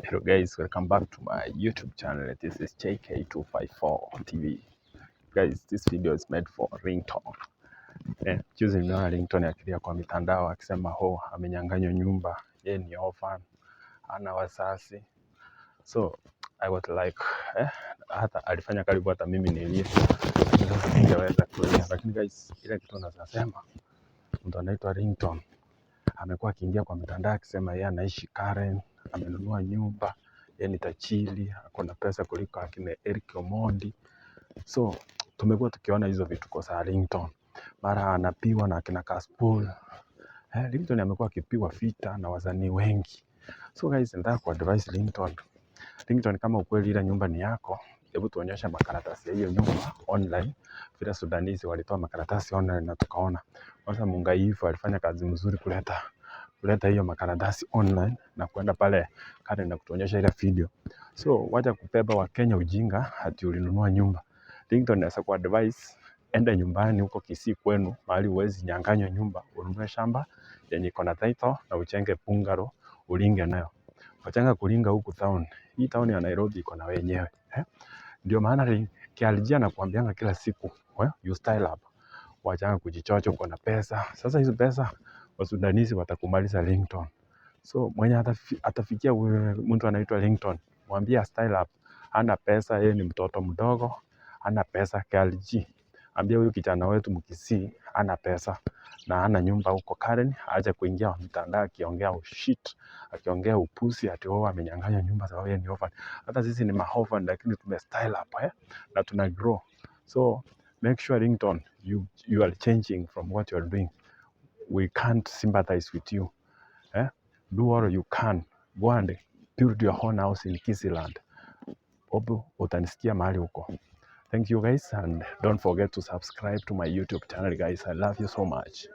Hello guys, welcome back to my YouTube channel. This is JK254 TV. Guys, this video is made for Ringtone. Juzi nimeona Ringtone akilia kwa mitandao akisema amenyang'anywa nyumba, yeye ni orphan, hana wazazi. So I was like, hata alifanya karibu hata mimi nilie. Sasa singeweza kulia. Lakini guys, ile kitu nasema, mtu anaitwa Ringtone amekuwa akiingia kwa mitandao akisema yeye anaishi Karen, amenunua nyumba, yeye ni tajiri, ako na pesa kuliko akina Eric Omondi. So tumekuwa tukiona hizo vituko za Ringtone, mara anapiwa na akina Kaspool. Ringtone amekuwa akipiwa vita na wasanii wengi. So guys, nataka kuadvise Ringtone, kama ukweli ile nyumba ni yako, hebu tuonyeshe makaratasi ya hiyo nyumba online. Vile Sudanese walitoa makaratasi online na tukaona. Kwanza Mungaifu alifanya kazi mzuri kuleta hiyo makaratasi online na kuenda pale Karen na kutuonyesha ile video. So wacha kubeba wa Kenya ujinga ati ulinunua nyumba. Ringtone nasa kwa advice, enda nyumbani huko Kisii kwenu, mahali huwezi nyang'anywa nyumba, ununue shamba yenye iko na title na uchenge bungalow ulinge nayo. Wachanga kulinga huku town. Hii town ya Nairobi iko na wenyewe. Ndio maana Kialijia nakuambianga kila siku, you style up. Wachanga kujichocho uko na pesa. Sasa hizo pesa Wasudanisi watakumaliza Ringtone. So mwenye atafikia mtu anaitwa Ringtone, mwambie style up. Hana pesa, yeye ni mtoto mdogo, hana pesa. KLG ambia huyu kijana wetu Mkisii hana pesa na hana nyumba huko Karen, aje kuingia mitandao akiongea shit, akiongea upusi ati amenyang'anya nyumba za yeye ni orphan. Hata sisi ni orphan lakini tume style up na tuna grow. So make sure Ringtone, you are changing from what you are doing. We can't sympathize with you. Do all you can. Go and build your own house in Kisiland. Obu utanisikia mahali huko. Thank you guys, and don't forget to subscribe to my YouTube channel guys. I love you so much.